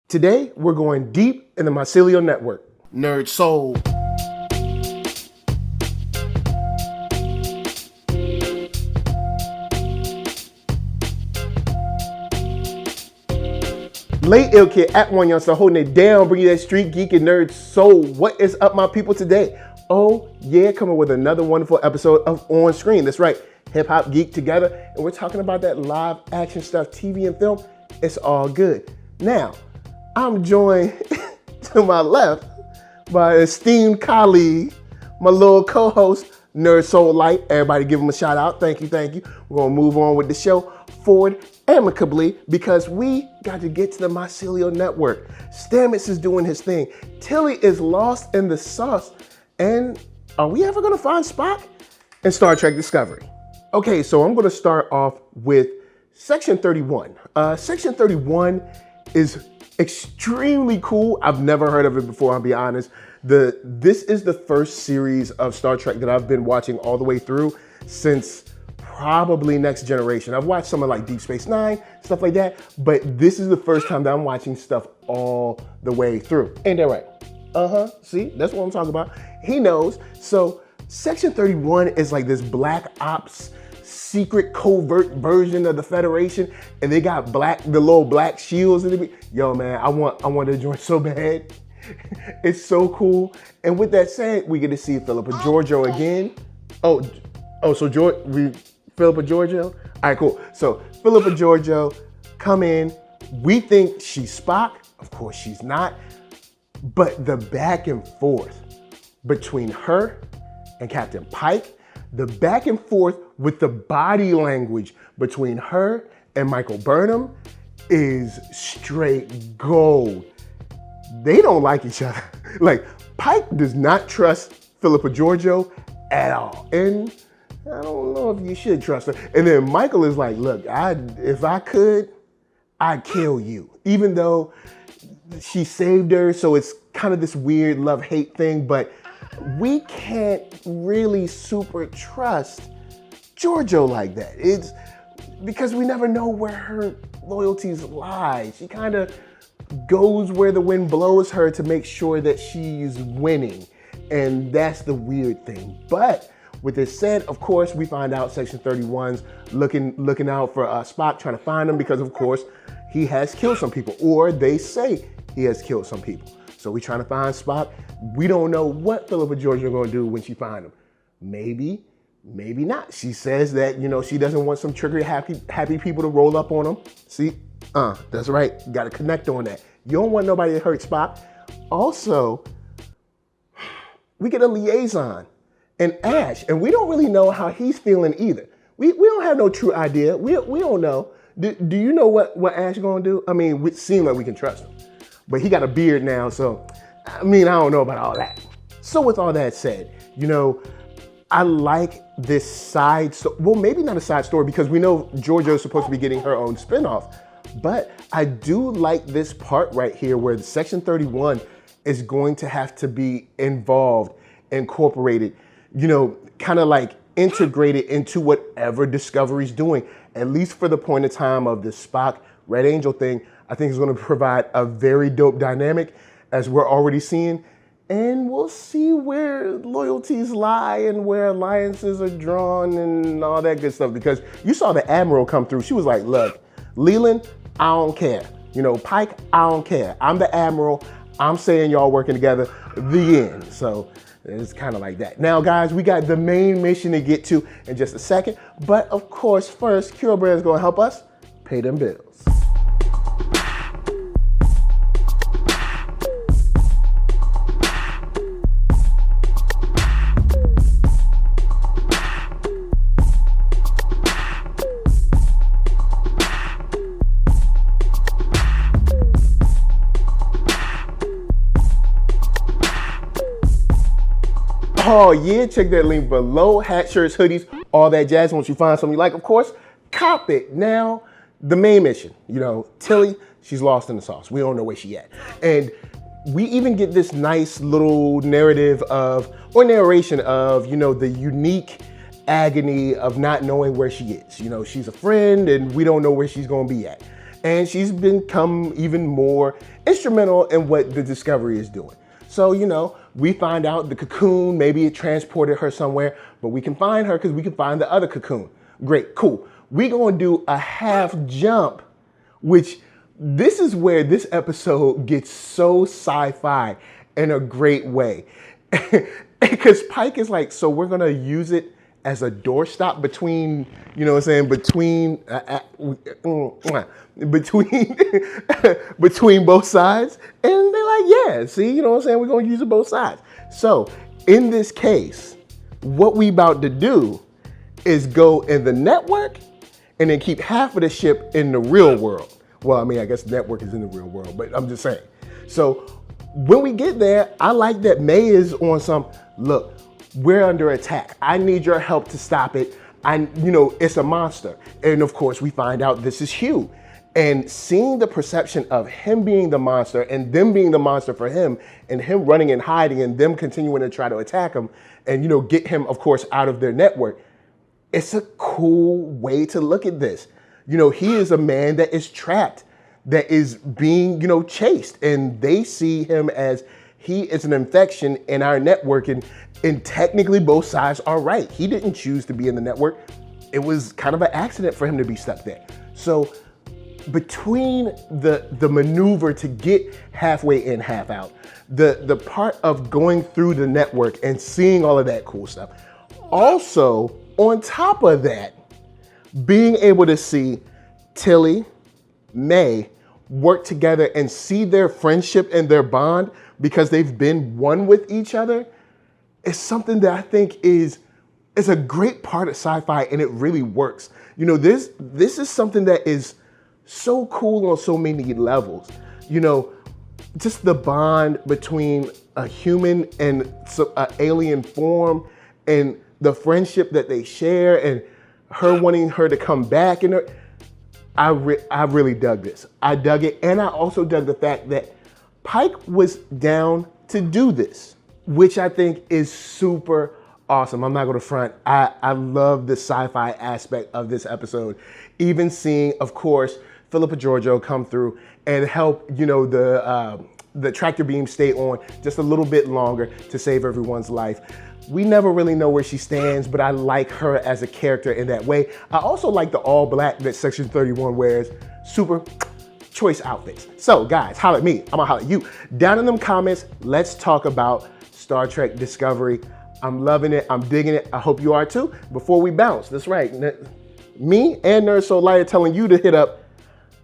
Today, we're going deep in the mycelial network. NERDSoul. LeIllKid at OneYoungsta holding it down, bringing you that street geek and nerd soul. What is up, my people, today? Oh yeah, coming with another wonderful episode of On Screen. That's right, hip hop geek together, and we're talking about that live action stuff, TV and film. It's all good. Now, I'm joined to my left by esteemed colleague, my little co-host, NERDSoul Light. Everybody give him a shout out. Thank you, thank you. We're gonna move on with the show forward amicably because we got to get to the mycelial network. Stamets is doing his thing. Tilly is lost in the sauce. And are we ever gonna find Spock in Star Trek Discovery? Okay, so I'm gonna start off with Section 31. Section 31 is extremely cool. I've never heard of it before, I'll be honest. This is the first series of Star Trek that I've been watching all the way through since probably Next Generation. I've watched some of like Deep Space Nine, stuff like that, but this is the first time that I'm watching stuff all the way through. Ain't that right? See, that's what I'm talking about. He knows. So Section 31 is like this black ops secret covert version of the Federation, and they got the little black shields in it. Yo man, I want to join so bad. It's so cool. And with that said, we get to see Philippa Giorgio again. Philippa Giorgio? All right, cool. So Philippa Giorgio come in. We think she's Spock. Of course she's not. But the back and forth between her and Captain Pike, the back and forth with the body language between her and Michael Burnham is straight gold. They don't like each other. Like, Pike does not trust Philippa Giorgio at all. And I don't know if you should trust her. And then Michael is like, look, if I could, I'd kill you. Even though she saved her, so it's kind of this weird love-hate thing, but we can't really super trust Giorgio like that. It's because we never know where her loyalties lie. She kind of goes where the wind blows her to make sure that she's winning. And that's the weird thing. But with this said, of course, we find out Section 31's looking out for Spock, trying to find him because, of course, he has killed some people, or they say he has killed some people. So we're trying to find Spock. We don't know what Philippa Giorgio is going to do when she finds him. Maybe not. She says that, she doesn't want some trigger happy people to roll up on him. See? That's right. You got to connect on that. You don't want nobody to hurt Spock. Also, we get a liaison and Ash, and we don't really know how he's feeling either. We don't have no true idea. We don't know. Do you know what Ash gonna do? I mean, it seems like we can trust him, but he got a beard now, so I don't know about all that. So with all that said, I like this side story. Well, maybe not a side story because we know Giorgio's supposed to be getting her own spinoff, but I do like this part right here where the Section 31 is going to have to be incorporated, kind of like integrated into whatever Discovery's doing, at least for the point of time of the Spock Red Angel thing. I think it's going to provide a very dope dynamic as we're already seeing, and we'll see where loyalties lie and where alliances are drawn and all that good stuff, because you saw the Admiral come through. She was like, look, Leland, I don't care. Pike, I don't care. I'm the Admiral. I'm saying y'all working together, the end. So it's kind of like that. Now, guys, we got the main mission to get to in just a second. But of course, first, KURO Brand's gonna help us pay them bills. Oh yeah, check that link below. Hat, shirts, hoodies, all that jazz. Once you find something you like, of course, cop it. Now, the main mission, Tilly, she's lost in the sauce. We don't know where she at. And we even get this nice little narration of, the unique agony of not knowing where she is. She's a friend and we don't know where she's gonna be at. And she's become even more instrumental in what the Discovery is doing. So, you know, we find out the cocoon, maybe it transported her somewhere, but we can find her because we can find the other cocoon. Great, cool. We're gonna do a half jump, which this is where this episode gets so sci-fi in a great way. Because Pike is like, so we're gonna use it as a doorstop between, you know what I'm saying, between both sides. And they're like, yeah, see, you know what I'm saying, we're gonna use it both sides. So in this case, what we about to do is go in the network and then keep half of the ship in the real world. Well, I mean, I guess the network is in the real world, but I'm just saying. So when we get there, I like that May is on some, look, we're under attack. I need your help to stop it. You know, it's a monster. And of course, we find out this is Hugh. And seeing the perception of him being the monster and them being the monster for him and him running and hiding and them continuing to try to attack him and, you know, get him, of course, out of their network. It's a cool way to look at this. You know, he is a man that is trapped, that is being, you know, chased. And they see him as he is an infection in our network. And technically both sides are right. He didn't choose to be in the network. It was kind of an accident for him to be stuck there. So between the maneuver to get halfway in, half out, the part of going through the network and seeing all of that cool stuff. Also, on top of that, being able to see Tilly, May work together and see their friendship and their bond because they've been one with each other is something that I think is a great part of sci-fi, and it really works. You know, this is something that is so cool on so many levels. You know, just the bond between a human and an alien form and the friendship that they share and her wanting her to come back. And I really dug this. I dug it. And I also dug the fact that Pike was down to do this, which I think is super awesome. I'm not going to front. I love the sci-fi aspect of this episode. Even seeing, of course, Philippa Georgiou come through and help, you know, the tractor beam stay on just a little bit longer to save everyone's life. We never really know where she stands, but I like her as a character in that way. I also like the all black that Section 31 wears. Super choice outfits. So guys, holler at me. I'm gonna holler at you. Down in them comments, let's talk about Star Trek Discovery. I'm loving it. I'm digging it. I hope you are too. Before we bounce, that's right. Me and NERDSoul are telling you to hit up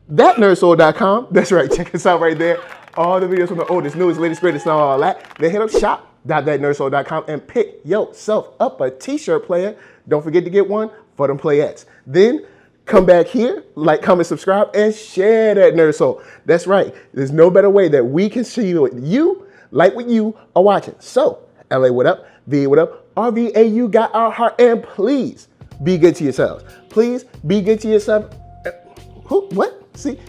that nerdsoul.com. That's right. Check us out right there. All the videos from the oldest, newest, latest, greatest, and all that. Then hit up shop.thatnerdsoul.com and pick yourself up a t-shirt, player. Don't forget to get one for them playettes. Then come back here, like, comment, subscribe, and share that NERDSoul. That's right. There's no better way that we can see what you like what you are watching. So, LA, what up? VA, what up? RVA, you got our heart. And please be good to yourselves. Please be good to yourself. What? See?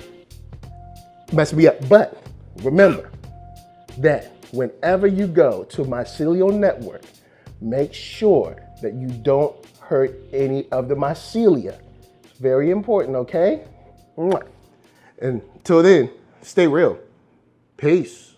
Mess me up. But remember that whenever you go to mycelial network, make sure that you don't hurt any of the mycelia. It's very important, okay? And until then, stay real. Peace.